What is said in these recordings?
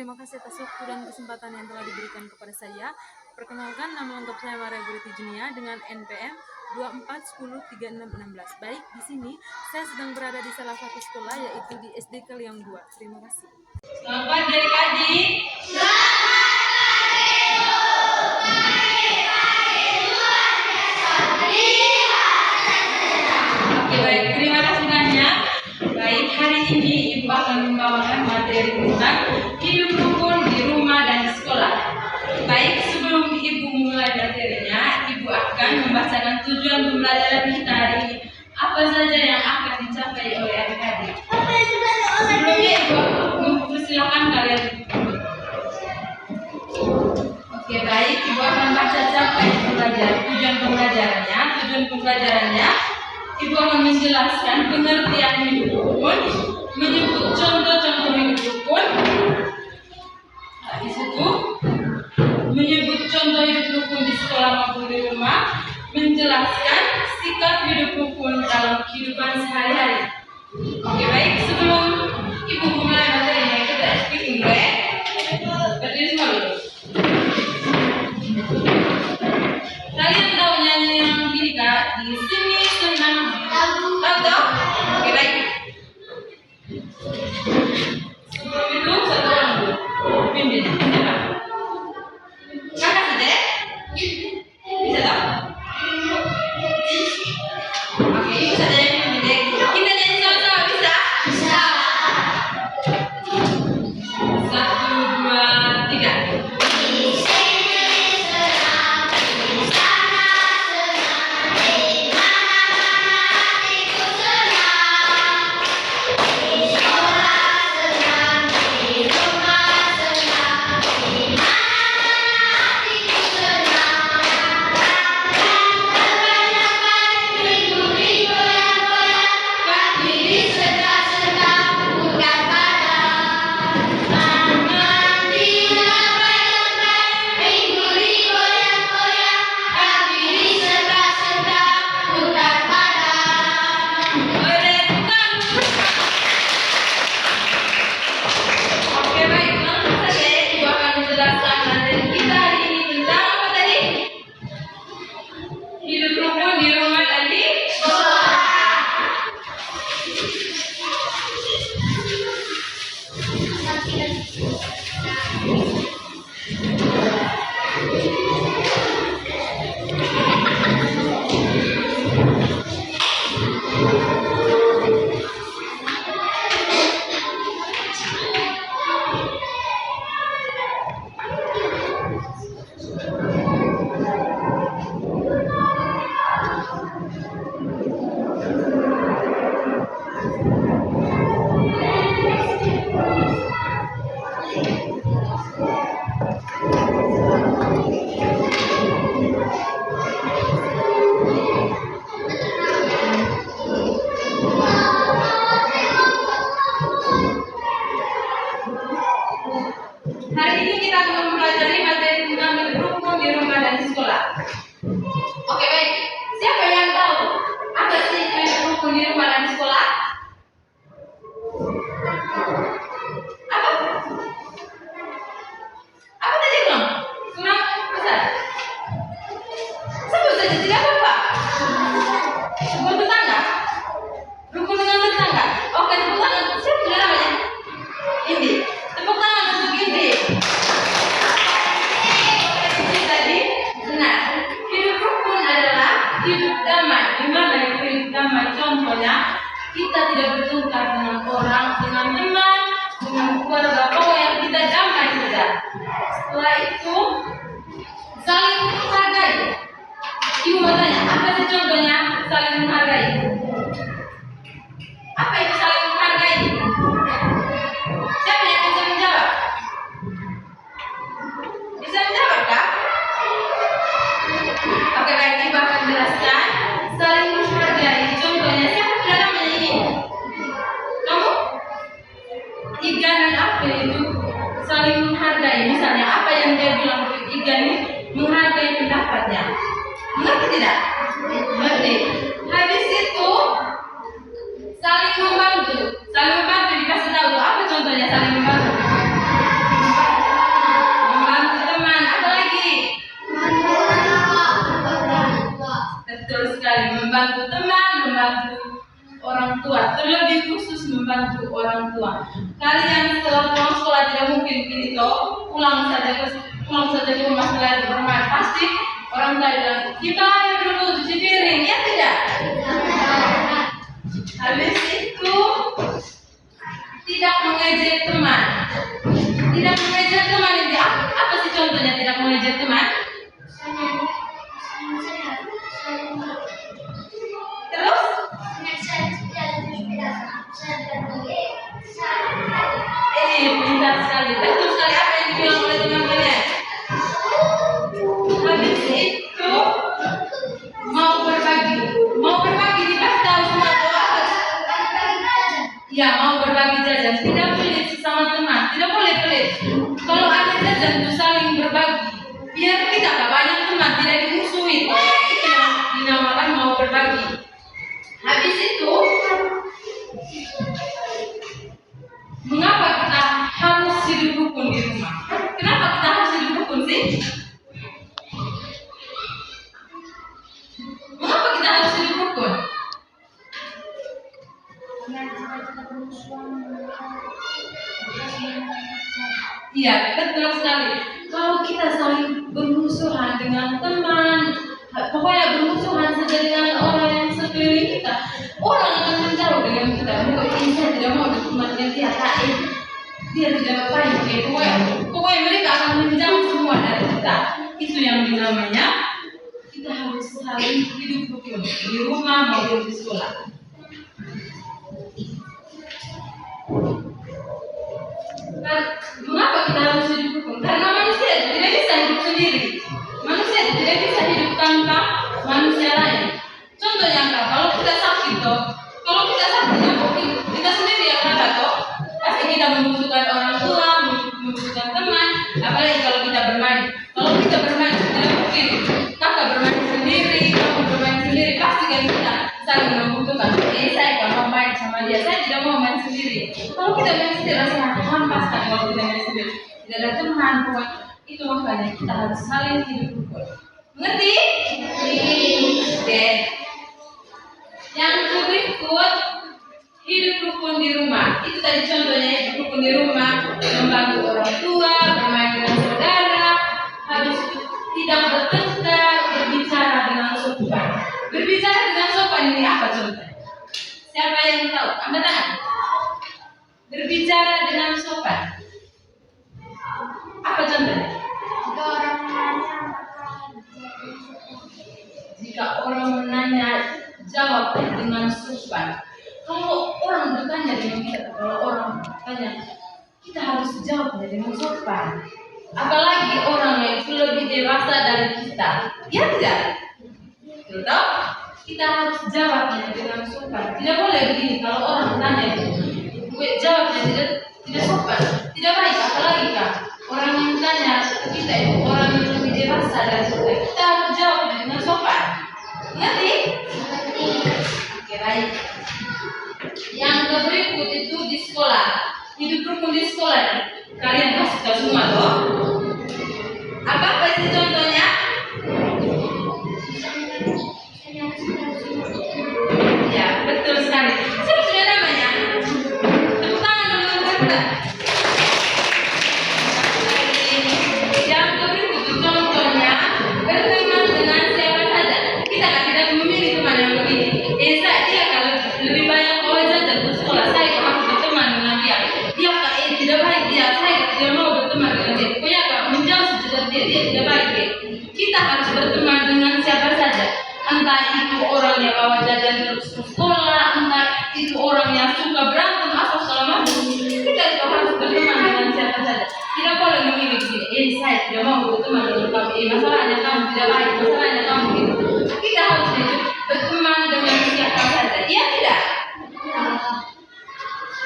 Terima kasih atas waktu dan kesempatan yang telah diberikan kepada saya. Perkenalkan, nama lengkap saya Maria Buriti Junia dengan NPM 24103616. Baik, di sini saya sedang berada di salah satu sekolah, yaitu di SD Kaliang 2. Terima kasih. Selamat pagi adik-adik. Oke, baik, terima kasih banyak. Baik, hari ini Ibu akan membawakan materi tentang hidup rukun di rumah dan di sekolah. Baik, sebelum Ibu memulai materinya, Ibu akan membacakan tujuan pembelajaran kita hari ini. Apa saja yang akan dicapai oleh adik-adik. Sebelumnya Ibu mempersilahkan kalian. Oke, baik, Ibu akan baca capaian pembelajaran. Tujuan pembelajarannya, Ibu akan menjelaskan pengertian hidup rukun, menyebut contoh-contoh hidup rukun. Di situ menyebut contoh hidup rukun di sekolah maupun di rumah, menjelaskan sikap hidup rukun dalam kehidupan sehari-hari. Oke, baik, sebelum Ibu mulai materinya, kita speaking back. Berdiri semua dulu. Kalian tahu nyanyi yang gini kak? Di sini senang. Tahu? Oke, baik. Sebelum itu satu orang dulu. Pimpin. Siapa? Kakak saja. Bisa tahu? Oke, ibu saja yang pimpin. Kita nyanyi sama-sama, bisa? Bisa. 1, 2, 3. Hari ini kita akan mempelajari materi tentang hidup rukun di rumah dan di sekolah. Oke, baik. Siapa yang tahu apa sih hidup rukun di rumah dan di sekolah? Apa? Apa tadi belum? Kurang besar. Sebut saja, tidak apa-apa. Rukun tetangga? Rukun dengan tetangga? Oke, tepuk tangan. Siapa sudah namanya? Indi. Tepuk tangan untuk Indi. Tadi benar. Hidup rukun adalah hidup damai. Gimana itu hidup damai? Contohnya, kita tidak bertengkar dengan orang, dengan teman, dengan keluarga. Pokoknya kita damai saja. Setelah itu, saling menghargai. Ibu mau tanya, apa sih contohnya saling menghargai? Apa itu saling menghargai? Siapa yang bisa menjawab? Bisa menjawab kah? Oke, baik, Ibu akan jelaskan saling menghargai. Contohnya, siapa sudah namanya ini? Kamu? Igan dan April itu saling menghargai. Misalnya, apa yang dia bilang untuk Igan ini menghargai pendapatnya. Mengerti tidak? Mengerti. Habis itu saling membantu. Saling membantu dikasih tahu apa contohnya saling membantu? membantu teman, membantu orang tua, terlebih khusus membantu orang tua. Kalian setelah pulang sekolah tidak mungkin begini toh, pulang saja ke rumah setelah bermain. Pasti orang tua bilang, kita ayo dulu cuci piring, ya tidak? Habis itu tidak mengejek teman. Tidak mengejek teman itu apa sih contohnya tidak mengejek teman? Terus? Pintar sekali. Betul sekali apa yang dibilang oleh teman kalian. Habis itu mau berbagi dikasih tahu semua doa. Ya, mau berbagi jajan. Tidak pelit sesama teman. Tidak boleh pelit. Kalau ada jajan itu saling berbagi. Biar kita gak banyak teman, tidak dimusuhi. Itu yang dinamakan mau berbagi. Habis itu, mengapa kita harus hidup rukun di rumah? Kenapa kita harus hidup rukun sih? Mengapa kita harus hidup rukun? Iya, betul sekali. Kalau kita saling bermusuhan dengan teman, pokoknya bermusuhan saja dengan orang yang sekeliling kita, orang akan menjauh dengan kita. Mungkin saya tidak mau berteman dengan dia tidak baik. Pokoknya mereka akan menjauh semua dari kita. Itu yang dinamanya kita harus saling hidup rukun di rumah maupun di sekolah. Dan mengapa kita harus hidup rukun? Karena manusia tidak bisa hidup sendiri. Manusia tidak bisa hidup tanpa manusia lain. Contohnya apa? Kalau kita sakit mungkin kita sendiri yang kata toh. Pasti kita membutuhkan orang tua, membutuhkan teman. Apalagi kalau kita bermain. Kalau kita bermain tidak mungkin kakak bermain sendiri, kamu bermain sendiri. Pasti kan kita saling membutuhkan. Saya gak mau main sama dia, saya tidak mau main sendiri. Kalau kita main sendiri rasanya hampas kan kalau kita main sendiri. Tidak ada teman, itu makanya kita harus saling hidup rukun. Mengerti? Oke. Yang berikut, hidup rukun di rumah. Itu tadi contohnya hidup rukun di rumah, membantu orang tua, bermain dengan saudara, habis itu tidak bertengkar, berbicara dengan sopan. Berbicara dengan sopan ini apa contohnya? Siapa yang tahu? Angkat tangan. Berbicara dengan sopan. Apa contohnya? Jika orang menanya, jawab dengan sopan. Kalau orang bertanya dengan kita, kalau orang tanya, kita harus jawab dengan sopan. Apalagi orang yang lebih dewasa dari kita. Ya tidak? Betul? Kita harus jawabnya dengan sopan. Tidak boleh begini kalau orang bertanya, jawabnya tidak sopan, tidak baik. Apalagi kan orang yang tanya kita itu orang yang lebih dewasa dari kita. Kita harus jawabnya dengan sopan. Ngerti? Oke, baik. Yang berikut itu di sekolah. Hidup rukun di sekolah. Kalian pasti tahu semua toh. Apa sih contohnya? Ya, betul sekali. Siapa sudah namanya? Tepuk tangan dulu untuk kita. Yang berikut itu contohnya berteman dengan siapa saja. Kita kan tidak memilih teman yang begini. Dia kalau lebih banyak bawa jajan ke sekolah, saya harus berteman dengan dia. Dia tidak baik dia, saya tidak mau berteman dengan dia. Pokoknya menjauh saja dia tidak baik dia. Kita harus berteman dengan siapa saja. Entah itu orang yang bawa jajan terus ke sekolah, entah itu orang yang suka berantem atau segala macam. Kita itu harus berteman dengan siapa saja. Tidak boleh memilih gini. Saya tidak mau berteman dengan kamu. Masalahnya kamu tidak baik, masalahnya kamu gitu. Kita harus berteman dengan siapa saja. Iya tidak?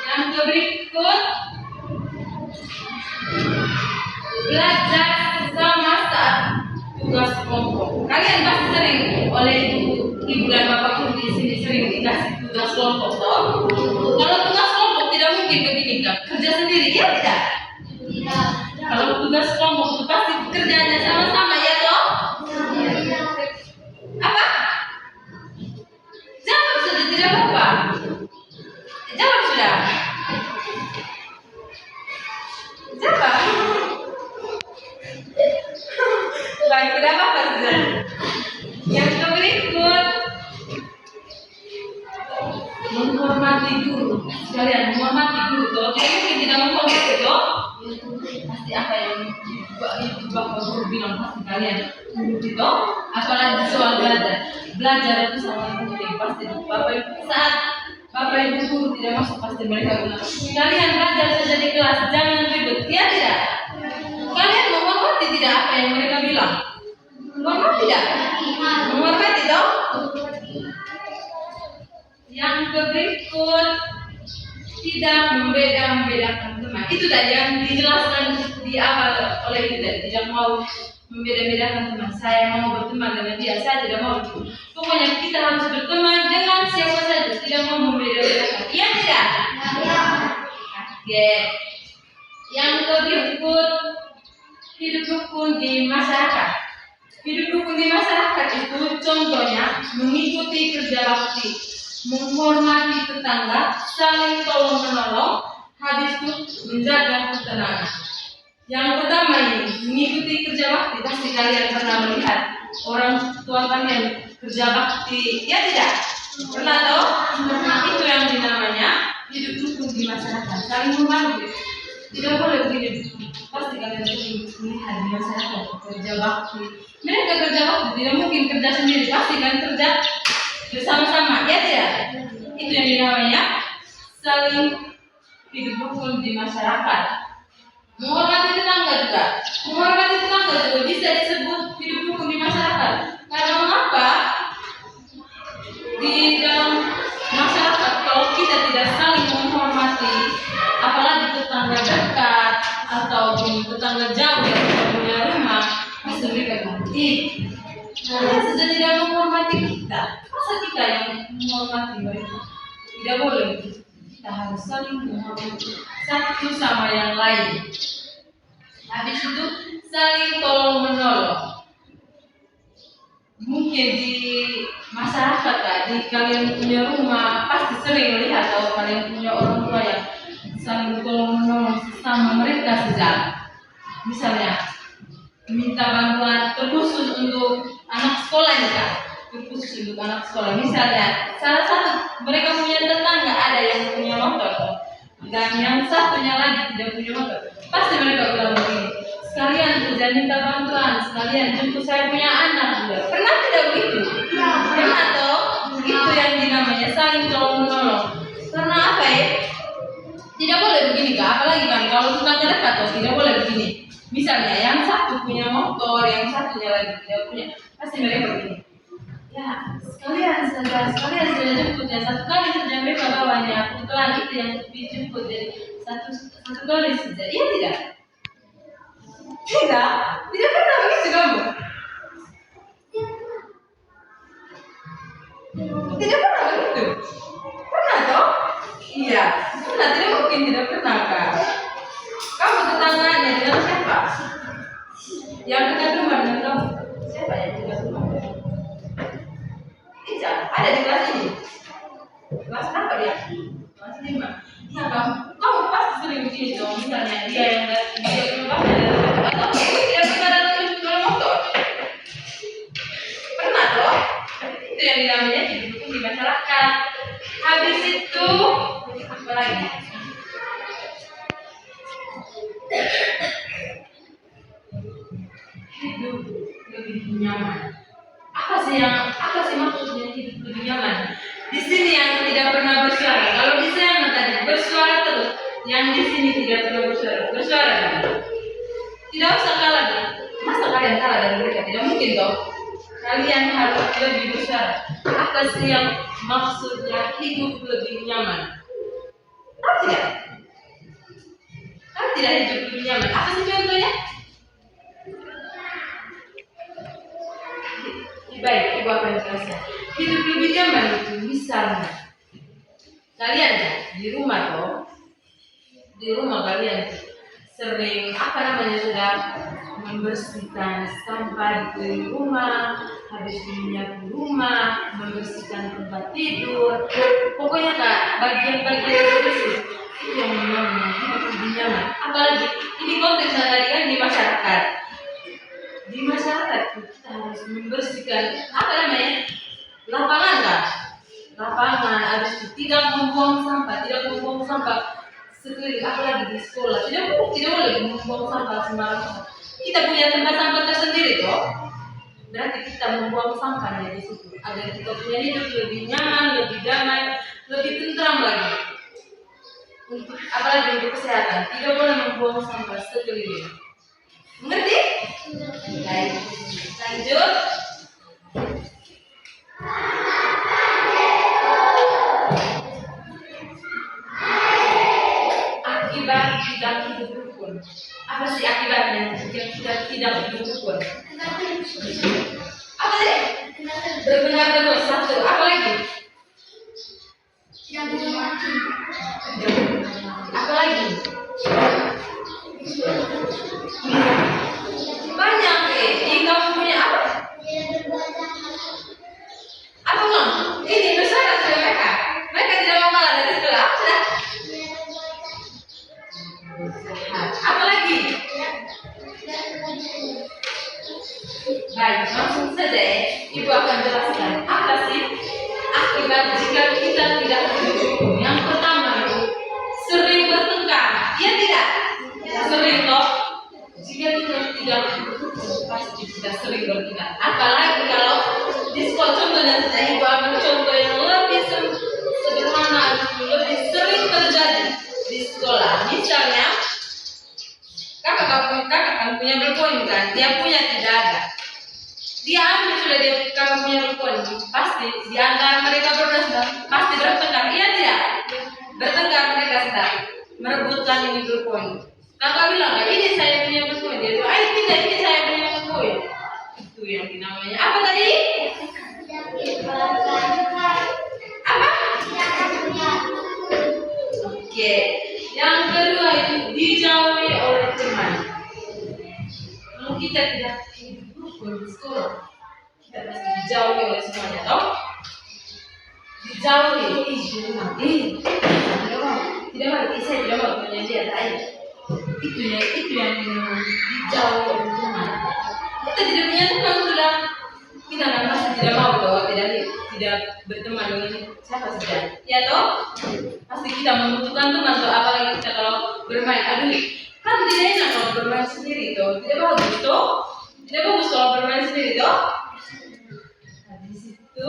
Yang berikut, belajar sama saat tugas kelompok. Kalian pasti sering oleh ibu dan bapak di sini sering dikasih tugas kelompok toh. Kalau tugas kelompok tidak mungkin begini kan, kerja sendiri, ya tidak? Kalau tugas kelompok itu pasti kerjanya sama-sama ya toh. Apa? menghormati guru. Kalian menghormati guru toh, jadi mungkin tidak menghormati toh. Pasti apa yang bapak guru bilang pasti kalian ikuti toh. Apalagi soal belajar itu sangat penting. Pasti bapak saat bapak ibu guru tidak masuk pasti mereka bilang kalian belajar saja di kelas, jangan ribut. Ya tidak. Kalian menghormati tidak apa yang mereka bilang? Menghormati tidak? Menghormati toh. Yang berikut tidak membeda-bedakan teman. Itu tadi yang dijelaskan di awal oleh kita. Tidak mau membeda-bedakan teman. Saya mau berteman dengan dia, saya tidak mau. Pokoknya kita harus berteman dengan siapa saja. Tidak mau membeda-bedakan. Iya tidak? Oke. Yang berikut hidup rukun di masyarakat. Hidup rukun di masyarakat itu contohnya mengikuti kerja bakti, menghormati tetangga, saling tolong menolong, habis itu menjaga ketenangan. Yang pertama ini mengikuti kerja bakti. Pasti kalian pernah melihat orang tua kalian kerja bakti, ya tidak? Pernah tahu? Itu yang dinamanya hidup rukun di masyarakat. Saling membantu. Tidak boleh begini. Pasti kalian melihat di masyarakat kerja bakti. Mereka kerja bakti tidak mungkin kerja sendiri. Pasti kan kerja bersama-sama, ya tidak? Itu yang dinamanya saling hidup rukun di masyarakat. Menghormati tetangga juga. Menghormati tetangga juga bisa disebut hidup rukun di masyarakat. Karena mengapa? Di dalam masyarakat kalau kita tidak saling menghormati, apalagi tetangga dekat ataupun tetangga jauh yang tidak punya rumah, bisa mereka ganti. Kalian saja tidak menghormati kita. Masa kita yang menghormati mereka? Tidak boleh. Kita harus saling menghormati satu sama yang lain. Habis itu saling tolong menolong. Mungkin di masyarakat di kalian punya rumah pasti sering melihat atau kalian punya orang tua yang saling tolong menolong sesama mereka saja. Misalnya minta bantuan terkhusus untuk anak sekolah ya, terkhusus untuk anak sekolah. Misalnya salah satu mereka punya tetangga ada yang punya motor dan yang satunya lagi tidak punya motor. Pasti mereka bilang begini, sekalian saja minta bantuan, sekalian jemput saya punya anak juga. Pernah tidak begitu? Pernah toh? Itu yang dinamanya saling tolong menolong. Karena apa ya? Tidak boleh begini kak, apalagi kan kalau tetangga dekat toh tidak boleh begini. Misalnya yang satu punya motor, yang satunya lagi tidak punya, pasti mereka begini. Ya, sekalian saja jemput ya, satu kali saja mereka bawanya. Kebetulan itu yang dijemput jadi satu kali saja. Iya tidak? Tidak pernah begitu kamu. Tidak pernah begitu. Pernah toh? Iya, pernah. Tidak mungkin tidak pernah kak. Kamu tetangganya dengan siapa? Yang dekat rumah dengan kamu. Siapa yang dekat rumah? Ica, ada di kelas ini. Kelas berapa dia? Kelas 5. Ya kamu pasti sering begini dong. Misalnya dia yang punya bapak atau dia pernah datang jual motor. Pernah toh? Itu yang dinamanya hidup rukun di masyarakat. Habis itu apa lagi? Hidup lebih nyaman. Apa sih maksudnya hidup lebih nyaman? Di sini yang tidak pernah bersuara. Kalau di sana tadi bersuara terus, yang di sini tidak pernah bersuara. Bersuara kan? Tidak usah kalah. Masa kalian kalah dari mereka? Tidak mungkin toh. Kalian harus lebih bersuara. Apa sih yang maksudnya hidup lebih nyaman? Tahu tidak? Tahu tidak hidup lebih nyaman? Apa sih contohnya? Baik, ibu akan jelaskan. Hidup lebih nyaman itu misalnya kalian ya di rumah toh, di rumah kalian sering sudah membersihkan sampah di rumah, habis menyapu rumah, membersihkan tempat tidur, pokoknya kak bagian-bagian bersih itu yang namanya hidup lebih nyaman. Apalagi ini konteksnya tadi kan di masyarakat. Di masyarakat kita harus membersihkan lapangan kan? Lapangan harus tidak membuang sampah, tidak membuang sampah sekeliling, apalagi di sekolah. Tidak boleh membuang sampah sembarangan. Kita punya tempat sampah tersendiri toh. Berarti kita membuang sampahnya di situ agar kita punya hidup lebih nyaman, lebih damai, lebih tentram lagi. Apalagi untuk kesehatan, tidak boleh membuang sampah sekeliling. Mengerti? Baik, lanjut. Akibat tidak hidup rukun. Apa sih akibatnya jika kita tidak hidup rukun? Apa sih? Berbenar terus, satu. Apa lagi? Apa lagi? Banyak ini kamu punya apa? Apa bang? Ini bersyarat dengan mereka. Mereka tidak mau kalah dari sekolah. Apa sudah? Apa lagi? Baik, langsung saja ya. Ibu akan jelaskan apa sih akibat jika kita tidak hidup rukun. Yang pertama itu sering bertengkar. Iya tidak? Sering toh. Jika kita tidak hidup rukun, pasti kita sering bertengkar. Apalagi kalau di sekolah, contohnya saja ibu ambil contoh yang lebih sederhana, lebih sering terjadi di sekolah. Misalnya kakak kan punya berpoin kan, dia punya tidak ada. Dia ambil sudah dia kakak punya berpoin, pasti di antara mereka berdua pasti bertengkar. Iya tidak? Bertengkar mereka sedang merebutkan ini berpoin. Kakak bilang, ini saya punya berpoin. Dia bilang, tidak, ini saya punya berpoin. Itu yang dinamanya apa tadi? Apa? Oke. Yang kedua itu dijauhi oleh teman. Kalau kita tidak hidup rukun di sekolah, kita pasti dijauhi oleh semuanya, toh? Dijauhi, tidak mau, saya tidak mau punya dia tadi. Itu yang dijauhi oleh teman. Kita tidak punya teman sudah, kita kan pasti tidak mau toh, tidak berteman dengan siapa saja, ya toh? Pasti kita membutuhkan teman toh, apalagi kita kalau bermain. Aduh, kan tidak enak kalau bermain sendiri toh, tidak bagus toh, tidak bagus kalau bermain sendiri toh. Nah, di situ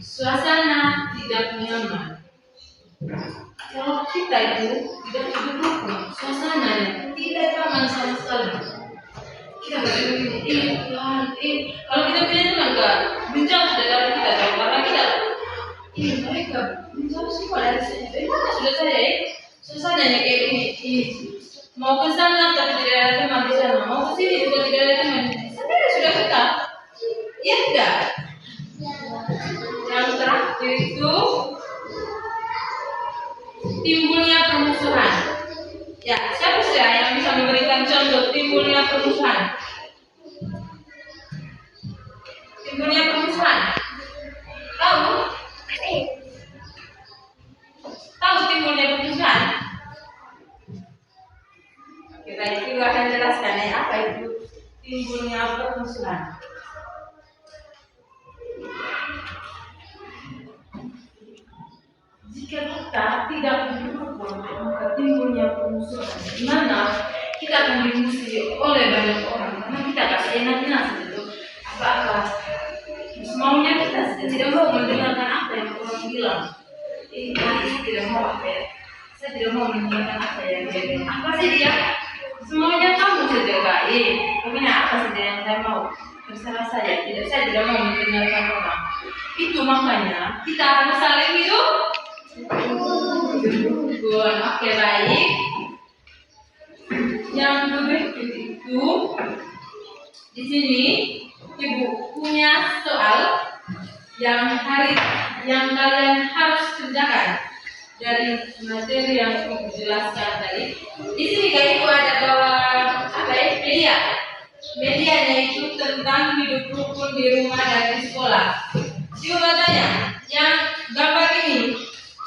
suasana tidak nyaman. Kalau kita itu tidak hidup rukun, suasananya tidak nyaman sama sekali. Kita berpikir, kalau kita punya teman kan, menjauh sudah dari kita, karena kita, mereka menjauh semua dari sini. Mana sudah saya, suasananya kayak ini, mau ke sana tapi tidak ada teman di sana, mau ke sini juga tidak ada teman. Sendiri sudah kita, ya tidak. Yang terakhir itu timbulnya permusuhan. Ya, siapa saja yang bisa memberikan contoh timbulnya permusuhan? Timbulnya permusuhan. Tahu? Tahu timbulnya permusuhan? Oke, baik, ibu akan jelaskan ya apa itu timbulnya permusuhan. Jika kita tidak mendukung, maka timbulnya permusuhan. Di mana kita akan dimusuhi oleh banyak orang karena kita kasih enak-enak itu apa-apa. Semaunya kita tidak mau mendengarkan apa yang orang bilang. Saya tidak mau apa ya. Saya tidak mau mendengarkan apa yang dia bilang. Apa sih dia? Semuanya kamu saja kak. Pokoknya apa saja yang saya mau. Terserah saya tidak mau mendengarkan orang. Itu makanya kita harus saling hidup. Oke, baik. Yang berikut itu di sini ibu punya soal yang kalian harus kerjakan dari materi yang ibu jelaskan tadi. Di sini kan ibu ada bawa apa ya, media. Medianya itu tentang hidup rukun di rumah dan di sekolah. Ibu mau tanya, yang gambar ini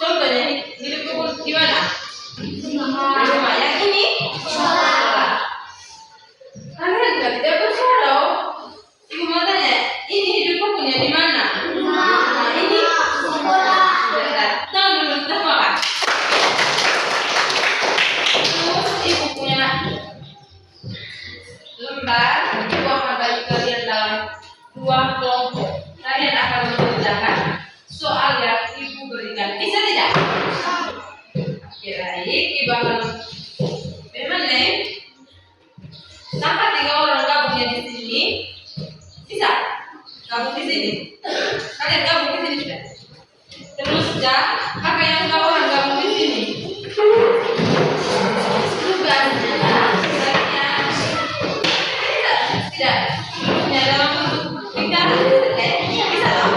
contohnya hidup rukun di mana? Di rumah. Yang ini? Sekolah. Kalian tidak bersalah. Ibu mau tanya, ini hidup rukunnya di mana? kalian akan mengerjakan soal yang ibu berikan. Bisa tidak? Oke, baik. Ibu akan memang sampai 3 orang gabungnya di sini. Bisa? Gabung di sini. Kalian gabung di sini sudah. Terus sudah, kakak yang 2 orang gabung di sini. Tugasnya tidak dalam bentuk lingkaran, bisa dong?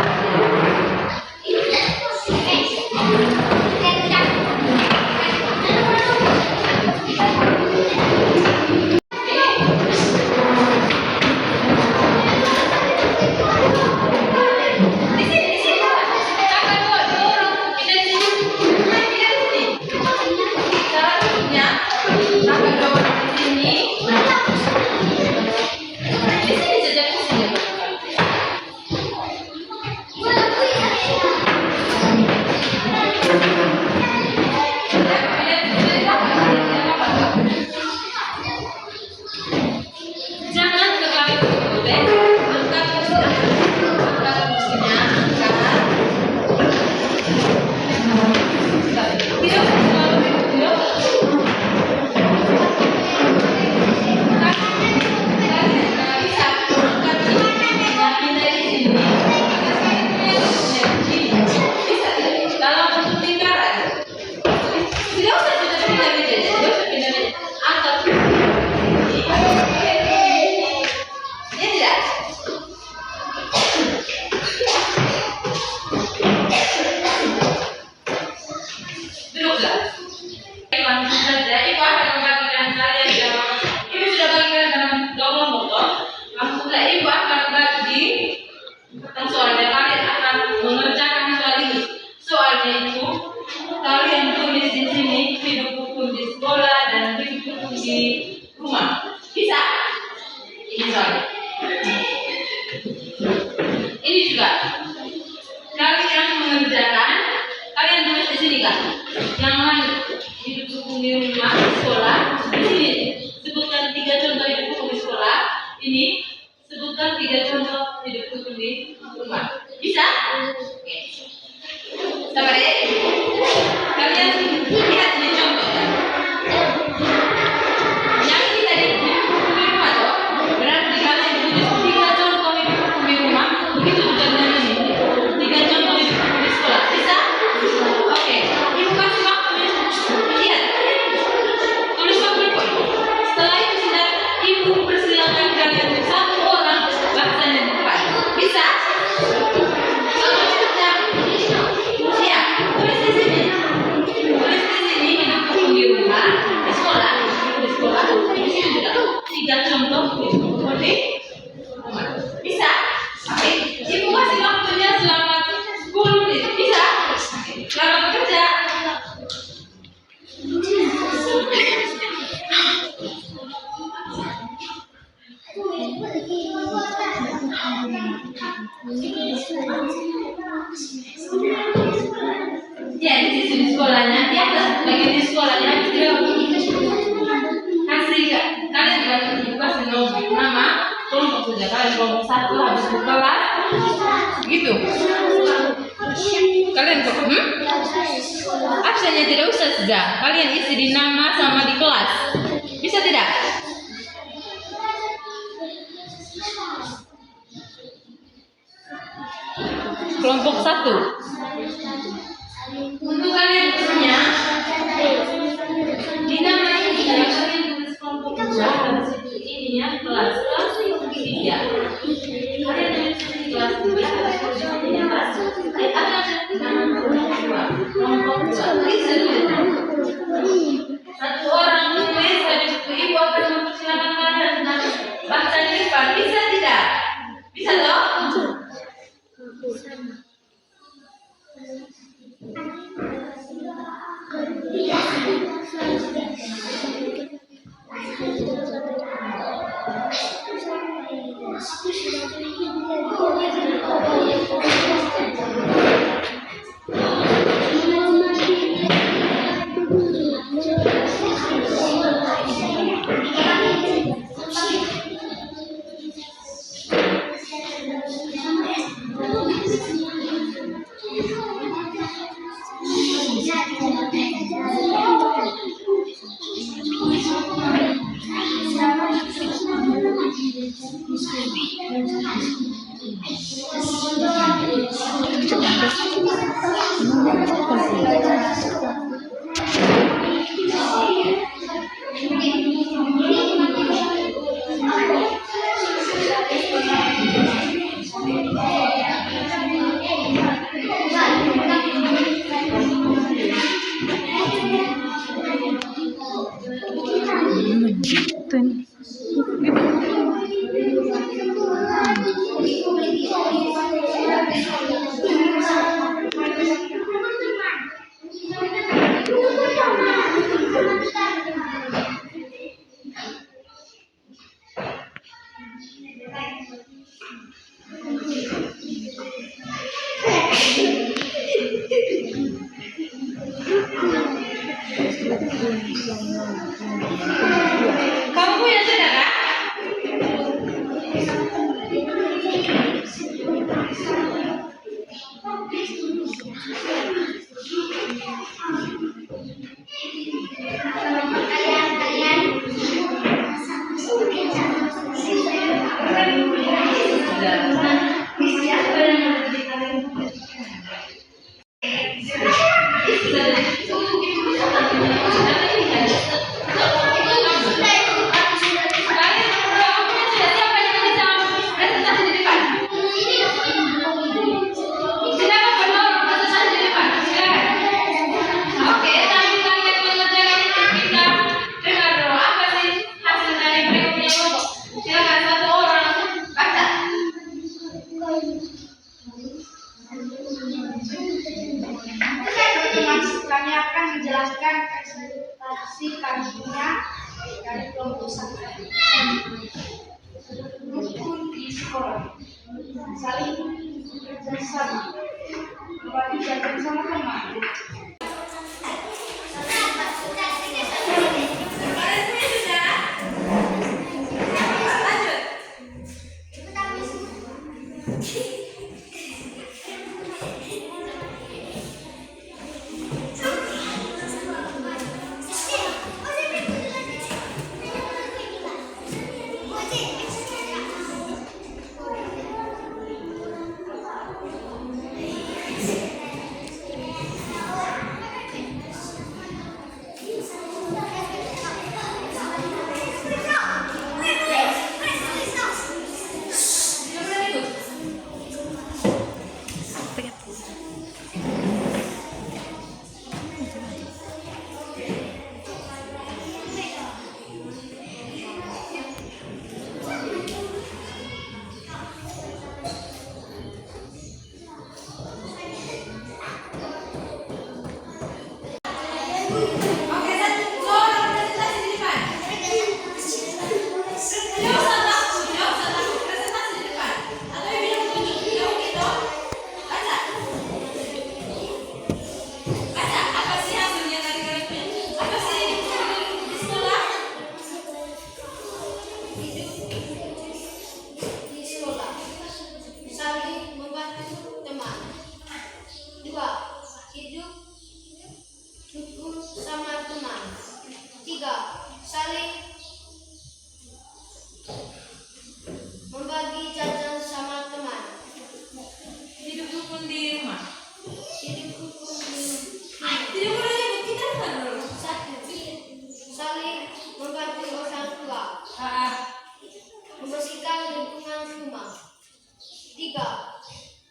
Ya, di sini sekolahnya, di atas bagian di sekolahnya kasih kalian buka nama kelompok saja, kalian kelompok 1 habis buka lah, gitu. Kalian absennya tidak usah sudah, kalian isi di nama sama di kelas, bisa tidak? Kelompok 1. Untuk kalian punya di nama ini kalian tulis kelompok 2 dan situ ininya kelas 3. Kalian tulis di kelas 3 ada nama kelompok 2. Satu orang tulis, habis itu ibu akan mempersilakan kalian baca di depan, bisa tidak? Bisa toh? Kamu punya saudara? Kami akan menjelaskan presentasi kalinya dari kelompok satu. Rukun di sekolah, saling bekerja sama, berbagi jajan sama teman.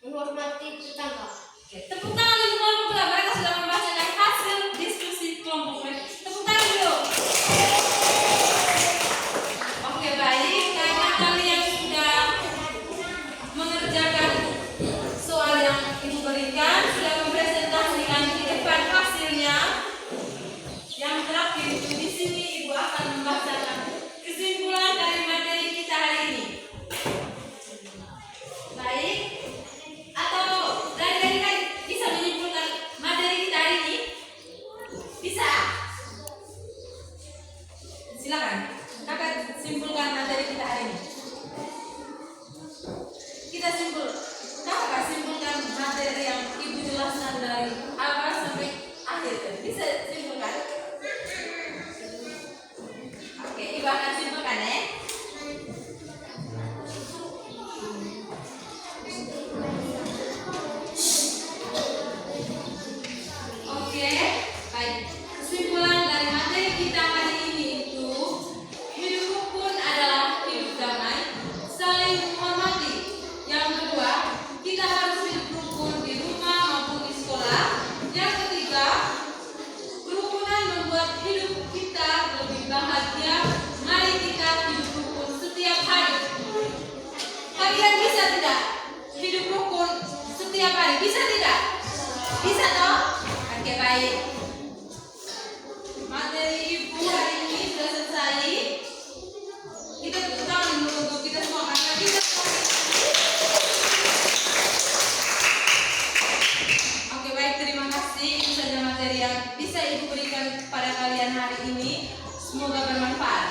Menghormati tetangga. Tepuk tangan untuk kelompok mereka sudah membacakan hasil diskusi kelompok mereka. Tepuk tangan dulu. Oke, baik. Karena kalian sudah mengerjakan soal yang ibu berikan, sudah mempresentasikan di depan hasilnya. Yang terakhir di sini ibu akan membacakan kesimpulan dari materi kita hari ini. Baik. Atau lain-lain bisa menyimak dari awal sampai akhir. Bisa simpulkan? Oke, Ibu akan simpulkan ya. Oke, baik. Kesimpulan dari materi kita hari ini itu hidup rukun adalah hidup damai, saling menghormati. Yang kedua, kita harus hidup rukun di rumah maupun di sekolah. Yang ketiga, kerukunan membuat hidup kita lebih bahagia. Mari kita hidup rukun setiap hari. Kalian bisa tidak hidup rukun setiap hari? Bisa tidak? Bisa toh? Oke, baik. Materi Ibu hari ini sudah selesai. Kita tepuk tangan dulu untuk kita semua karena kita Oke, baik, terima kasih. Itu saja materi yang bisa Ibu berikan kepada kalian hari ini. Semoga bermanfaat.